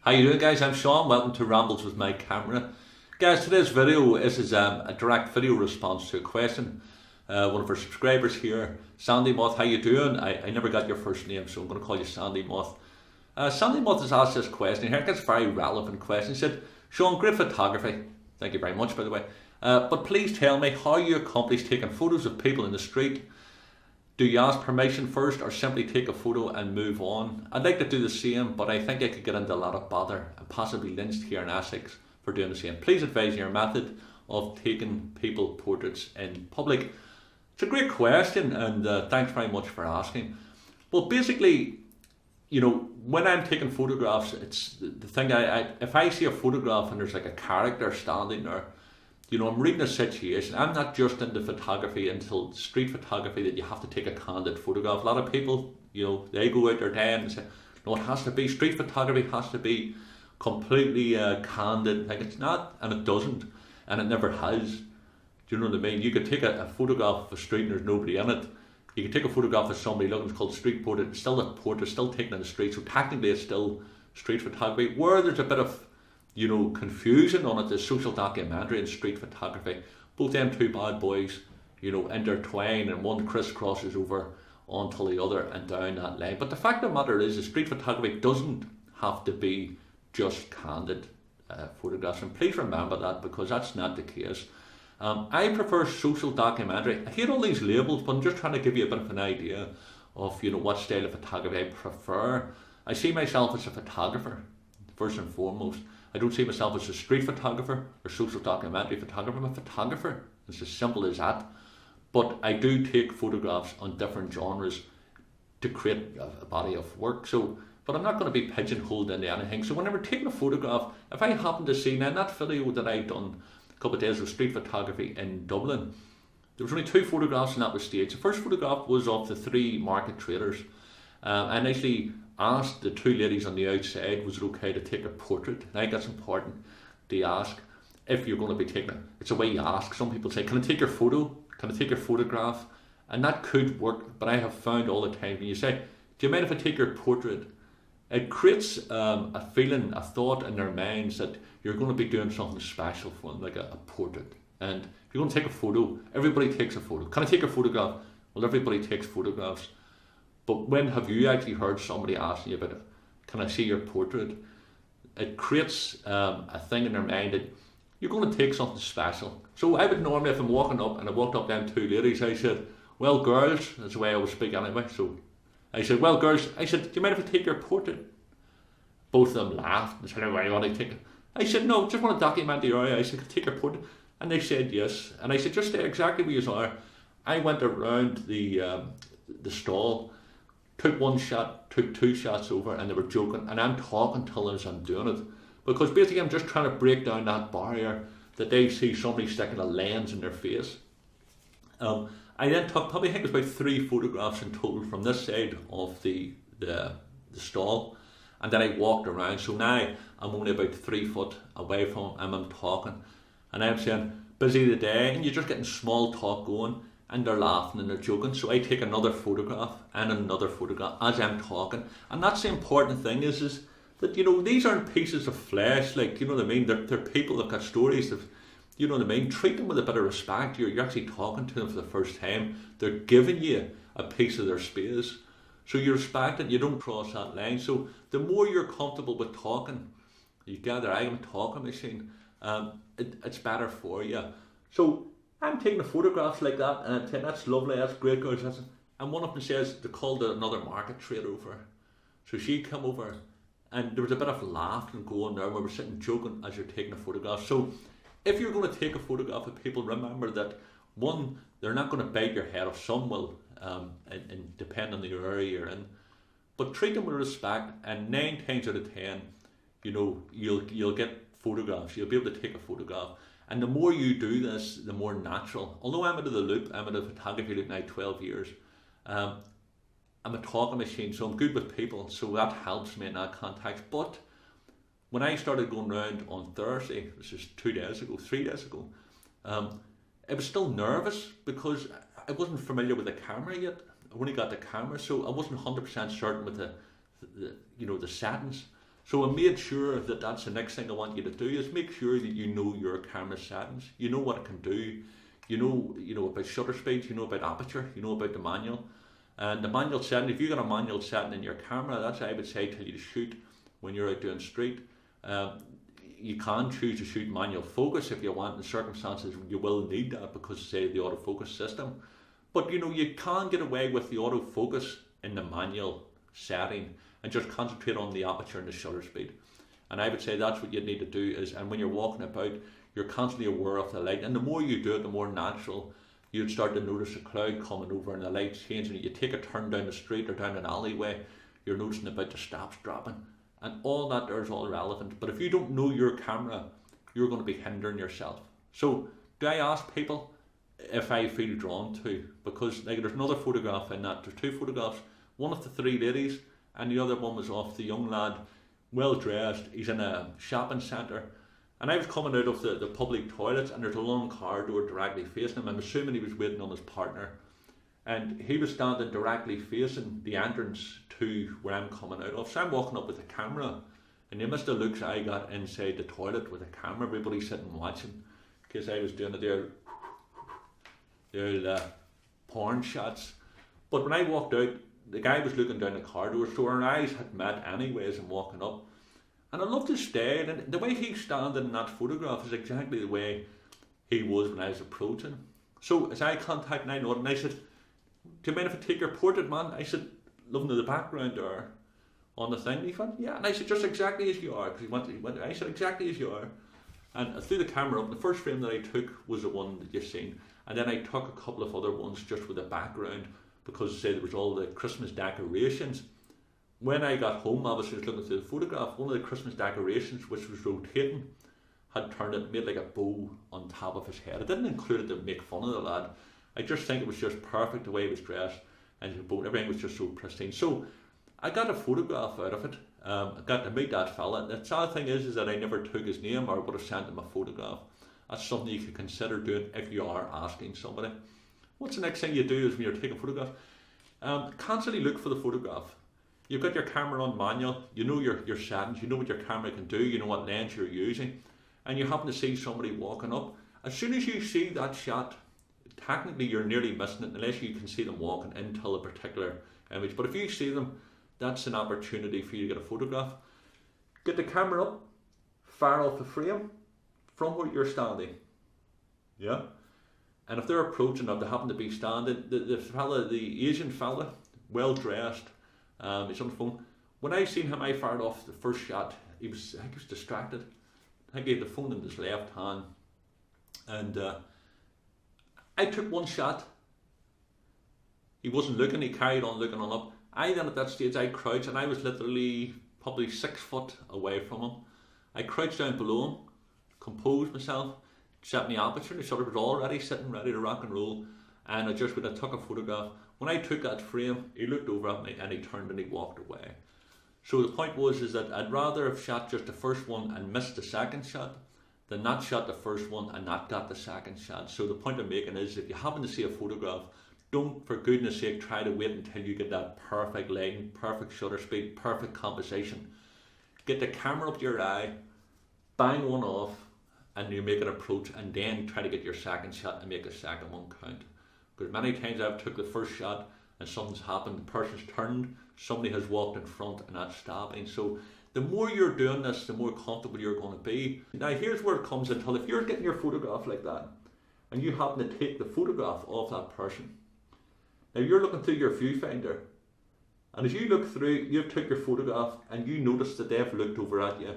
How you doing, guys? I'm Sean. Welcome to Rambles with my camera. Guys, today's video is a direct video response to a question. One of our subscribers here, Sandy Moth, how you doing? I never got your first name, so I'm going to call you Sandy Moth. Sandy Moth has asked this question here. It's a very relevant question. He said, Sean, great photography. Thank you very much, by the way. But please tell me how you accomplish taking photos of people in the street. Do you ask permission first or simply take a photo and move on? I'd like to do the same, but I think I could get into a lot of bother and possibly lynched here in Essex for doing the same. Please advise your method of taking people portraits in public. It's a great question, and thanks very much for asking. Well, basically, when I'm taking photographs, it's the thing, if I see a photograph and there's like a character standing there, I'm reading a situation. I'm not just into photography until street photography that you have to take a candid photograph. A lot of people, they go out their day and say, no, it has to be, street photography has to be completely candid. Like, it's not, and it doesn't, and it never has. Do you know what I mean? You could take a photograph of a street and there's nobody in it. You could take a photograph of somebody, look, it's called street portrait. It's still a portrait, still taken in the street. So technically it's still street photography. Where there's a bit of confusion on it is social documentary and street photography. Both them two bad boys, intertwine, and one crisscrosses over onto the other and down that line. But the fact of the matter is, street photography doesn't have to be just candid photographs. And please remember that, because that's not the case. I prefer social documentary. I hate all these labels, but I'm just trying to give you a bit of an idea of what style of photography I prefer. I see myself as a photographer, first and foremost. I don't see myself as a street photographer or social documentary photographer. I'm a photographer. It's as simple as that. But I do take photographs on different genres to create a body of work. But I'm not going to be pigeonholed into anything. So whenever taking a photograph, if I happen to see, now in that video that I done a couple of days of street photography in Dublin, there was only two photographs and that was staged. The first photograph was of the three market traders. And actually asked the two ladies on the outside, was it okay to take a portrait? And I think that's important to ask if you're going to be taking it. It's a way you ask. Some people say, can I take your photo? Can I take your photograph? And that could work, but I have found all the time when you say, do you mind if I take your portrait? It creates a feeling, a thought in their minds that you're going to be doing something special for them, like a portrait. And if you're going to take a photo, everybody takes a photo. Can I take a photograph? Well, everybody takes photographs. But when have you actually heard somebody asking you about it? Can I see your portrait? It creates a thing in their mind that you're going to take something special. So I would normally, if I'm walking up and I walked up them two ladies, I said, well, girls, that's the way I would speak anyway. So I said, well, girls, I said, do you mind if I take your portrait? Both of them laughed and said, why do you want to take it? I said, no, just want to document the area. I said, take your portrait. And they said yes. And I said, just stay exactly where you are. I went around the stall, took one shot, took two shots over, and they were joking, and I'm talking to them as I'm doing it, because basically I'm just trying to break down that barrier that they see somebody sticking a lens in their face. I then took probably, I think it was about 3 photographs in total from this side of the stall, and then I walked around. So now I'm only about 3 foot away from them, and I'm talking, and I'm saying, busy the day, and you're just getting small talk going, and they're laughing and they're joking. So I take another photograph and another photograph as I'm talking. And that's the important thing is that, these aren't pieces of flesh, like, you know what I mean? They're people that got stories of, you know what I mean? Treat them with a bit of respect. You're actually talking to them for the first time. They're giving you a piece of their space. So you respect it, you don't cross that line. So the more you're comfortable with talking, you gather, I'm a talking machine, it's better for you. So I'm taking the photographs like that, and I'm saying, that's lovely, that's great, girls. And one of them says, they called another market trade over. So she came over, and there was a bit of laughing going there. We were sitting joking as you're taking a photograph. So if you're going to take a photograph of people, remember that, one, they're not going to bite your head off. Some will, and depend on the area you're in. But treat them with respect, and 9 times out of 10, you'll get photographs. You'll be able to take a photograph. And the more you do this, the more natural. Although I'm into the loop, I'm in a photography loop now 12 years. I'm a talking machine, so I'm good with people, so that helps me in that context. But when I started going around on Thursday, which is 3 days ago, I was still nervous because I wasn't familiar with the camera yet. I only got the camera, so I wasn't 100% certain with the settings. So I made sure that that's the next thing I want you to do, is make sure that you know your camera settings. You know what it can do. You know about shutter speeds. You know about aperture. You know about the manual. And the manual setting, if you got a manual setting in your camera, that's, I would say, tell you to shoot when you're out doing street. You can choose to shoot manual focus if you want. In circumstances, you will need that because, say, the autofocus system. But you can get away with the autofocus in the manual setting and just concentrate on the aperture and the shutter speed. And I would say that's what you need to do is, and when you're walking about, you're constantly aware of the light. And the more you do it, the more natural you'd start to notice a cloud coming over and the light's changing. You take a turn down the street or down an alleyway, you're noticing about the stops dropping. And all that there is all relevant. But if you don't know your camera, you're going to be hindering yourself. So do I ask people if I feel drawn to? Because there's another photograph in that. There's two photographs. One of the three ladies and the other one was of the young lad, well dressed. He's in a shopping centre. And I was coming out of the public toilets and there's a long corridor directly facing him. I'm assuming he was waiting on his partner. And he was standing directly facing the entrance to where I'm coming out of. So I'm walking up with the camera, and the amidst the looks I got inside the toilet with the camera, everybody sitting watching, because I was doing their porn shots. But when I walked out, the guy was looking down the corridor, so our eyes had met anyways and walking up. And I loved his stare, and the way he's standing in that photograph is exactly the way he was when I was approaching. So as eye contact, and I nodded, and I said, "Do you mind if I take your portrait, man?" I said, "Loving the background or on the thing." He went, "Yeah." And I said, "Just exactly as you are." Because he went, I said, "Exactly as you are." And I threw the camera up. The first frame that I took was the one that you've seen. And then I took a couple of other ones just with the background, because say there was all the Christmas decorations. When I got home, obviously I was looking through the photograph, one of the Christmas decorations, which was rotating, had turned it, made like a bow on top of his head. I didn't include it to make fun of the lad. I just think it was just perfect the way he was dressed, and his bow, everything was just so pristine. So I got a photograph out of it. I got to meet that fella. The sad thing is that I never took his name or would have sent him a photograph. That's something you could consider doing if you are asking somebody. What's the next thing you do is when you're taking photographs? Constantly look for the photograph. You've got your camera on manual, you know your settings, you know what your camera can do, you know what lens you're using, and you happen to see somebody walking up. As soon as you see that shot, technically you're nearly missing it unless you can see them walking into a particular image. But if you see them, that's an opportunity for you to get a photograph. Get the camera up, fire off the frame from where you're standing. Yeah? And if they're approaching, or they happen to be standing, the Asian fella, well dressed, he's on the phone. When I seen him, I fired off the first shot. I think he was distracted. I think he had the phone in his left hand. And I took one shot. He wasn't looking, he carried on looking on up. I then at that stage, I crouched, and I was literally probably 6 foot away from him. I crouched down below him, composed myself, set my aperture, the shutter was already sitting ready to rock and roll, and I took a photograph. When I took that frame, he looked over at me and he turned and he walked away. So the point was that I'd rather have shot just the first one and missed the second shot than not shot the first one and not got the second shot. So the point I'm making is, if you happen to see a photograph, don't for goodness sake try to wait until you get that perfect lighting, perfect shutter speed, perfect composition. Get the camera up to your eye, bang one off, and you make an approach, and then try to get your second shot and make a second one count. Because many times I've took the first shot and something's happened, the person's turned, somebody has walked in front and that's stopping. So the more you're doing this, the more comfortable you're going to be. Now here's where it comes until if you're getting your photograph like that and you happen to take the photograph of that person, now you're looking through your viewfinder, and as you look through, you've took your photograph and you notice that they've looked over at you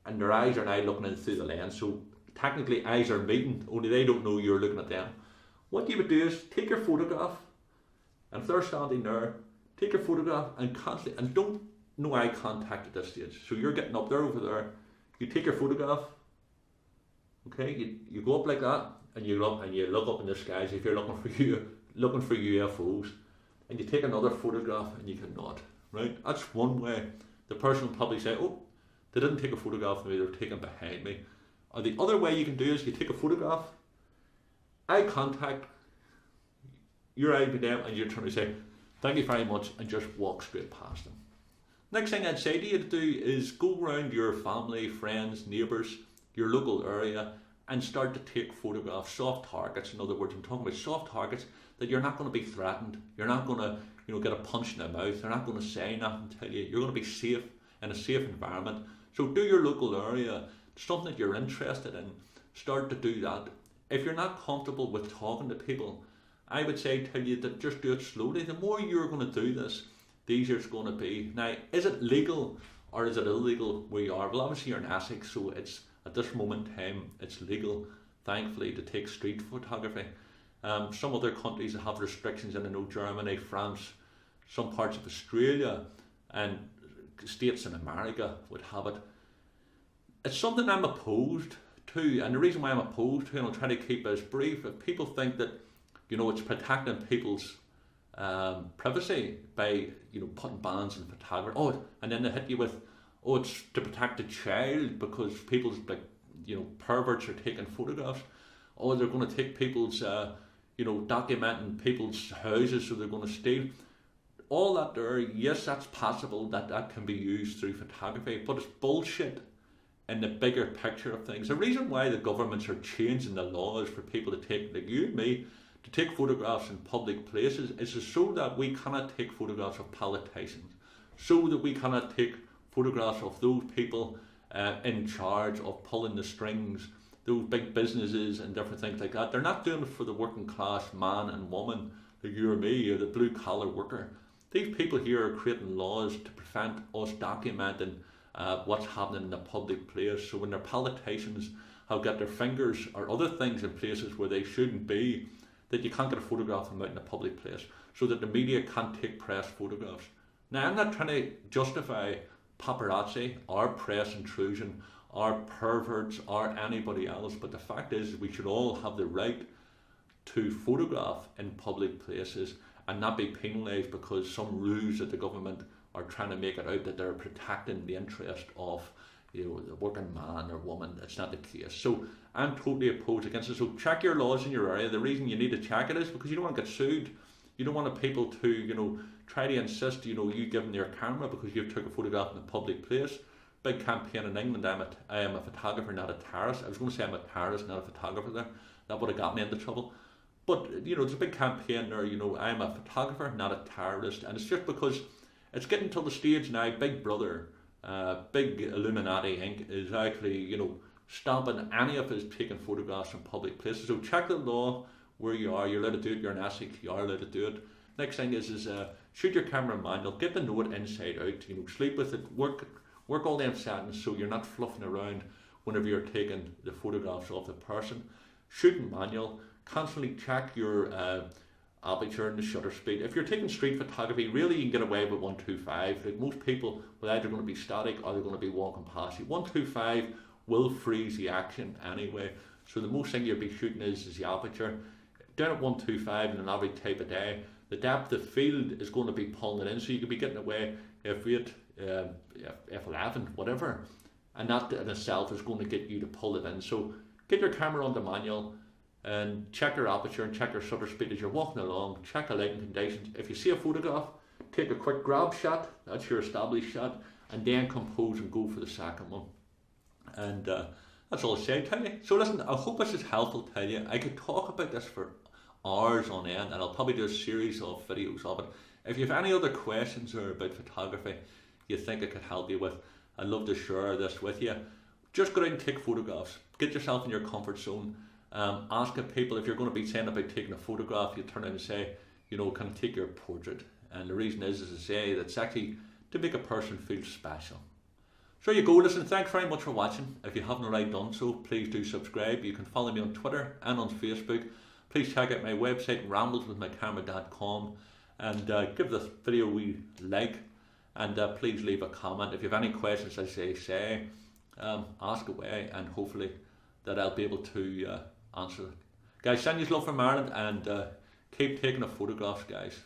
and their eyes are now looking in through the lens. So technically eyes are meeting, only they don't know you're looking at them. What you would do is take your photograph, and if they're standing there, take your photograph and constantly, and don't no eye contact at this stage. So you're getting up there over there, you take your photograph, okay, you go up like that, and you look up in the skies if you're looking for UFOs, and you take another photograph and you can nod, right? That's one way. The person will probably say, "Oh, they didn't take a photograph of me, they're taking behind me." Or the other way you can do is you take a photograph, eye contact, your eye with them, and you turn to say, "Thank you very much," and just walk straight past them. Next thing I'd say to you to do is go around your family, friends, neighbours, your local area and start to take photographs, soft targets. In other words, I'm talking about soft targets that you're not going to be threatened. You're not going to, get a punch in the mouth. They're not going to say nothing to you. You're going to be safe in a safe environment. So do your local area, something that you're interested in, start to do that. If you're not comfortable with talking to people, I would say tell you that just do it slowly. The more you're going to do this, the easier it's going to be. Now, is it legal or is it illegal where you are? Well, obviously you're in Essex, so it's at this moment in time it's legal, thankfully, to take street photography. Some other countries have restrictions, and I know Germany, France, some parts of Australia and states in America would have it. It's something I'm opposed to, and the reason why I'm opposed to, and I'll try to keep it as brief, if people think that it's protecting people's privacy by putting bans on photography, and then they hit you with, it's to protect the child because people's perverts are taking photographs, they're going to take people's documenting people's houses, so they're going to steal. All that there, yes, that's possible that can be used through photography, but it's bullshit in the bigger picture of things. The reason why the governments are changing the laws for people to take, like you and me, to take photographs in public places is so that we cannot take photographs of politicians, so that we cannot take photographs of those people in charge of pulling the strings, those big businesses and different things like that. They're not doing it for the working class man and woman like you or me, or the blue collar worker. These people here are creating laws to prevent us documenting what's happening in the public place. So when their politicians have got their fingers or other things in places where they shouldn't be, that you can't get a photograph of them out in a public place, so that the media can't take press photographs. Now, I'm not trying to justify paparazzi or press intrusion or perverts or anybody else, but the fact is we should all have the right to photograph in public places and not be penalised because some rules that the government are trying to make it out that they're protecting the interest of the working man or woman. It's not the case. So I'm totally opposed against it. So check your laws in your area. The reason you need to check it is because you don't want to get sued. You don't want people to, try to insist, you giving their camera because you've took a photograph in a public place. Big campaign in England. I am a photographer, not a terrorist. I was going to say I'm a terrorist, not a photographer there. That would have got me into trouble. But, there's a big campaign there, I'm a photographer, not a terrorist. And it's just because it's getting to the stage now, Big Brother, big Illuminati Inc. is actually, stopping any of us taking photographs in public places. So check the law where you are. You're allowed to do it. You're in Essex. You are allowed to do it. Next thing is shoot your camera manual. Get to know it inside out. Sleep with it. Work all them settings so you're not fluffing around whenever you're taking the photographs of the person. Shooting manual. Constantly check your aperture and the shutter speed. If you're taking street photography, really you can get away with 125. Like most people, they're either going to be static or they're going to be walking past you. 125 will freeze the action anyway. So the most thing you'll be shooting is the aperture. Down at 125 in an average type of day, the depth of field is going to be pulling it in, so you could be getting away f8, f11, whatever, and that in itself is going to get you to pull it in. So get your camera on the manual and check your aperture and check your shutter speed as you're walking along. Check the lighting conditions. If you see a photograph, take a quick grab shot, that's your established shot, and then compose and go for the second one. And that's all I say, tell you. So listen, I hope this is helpful, tell you. I could talk about this for hours on end, and I'll probably do a series of videos of it. If you have any other questions or about photography you think I could help you with, I'd love to share this with you. Just go out and take photographs. Get yourself in your comfort zone. Ask people, if you're going to be saying about taking a photograph, you turn around and say, can I take your portrait? And the reason is to say that's actually to make a person feel special. So you go, listen, thanks very much for watching. If you haven't already done so, please do subscribe. You can follow me on Twitter and on Facebook. Please check out my website, rambleswithmycamera.com, and give this video a wee like, and please leave a comment. If you have any questions, as I say, ask away, and hopefully that I'll be able to answer it. Guys, send you love from Ireland, and keep taking the photographs, guys.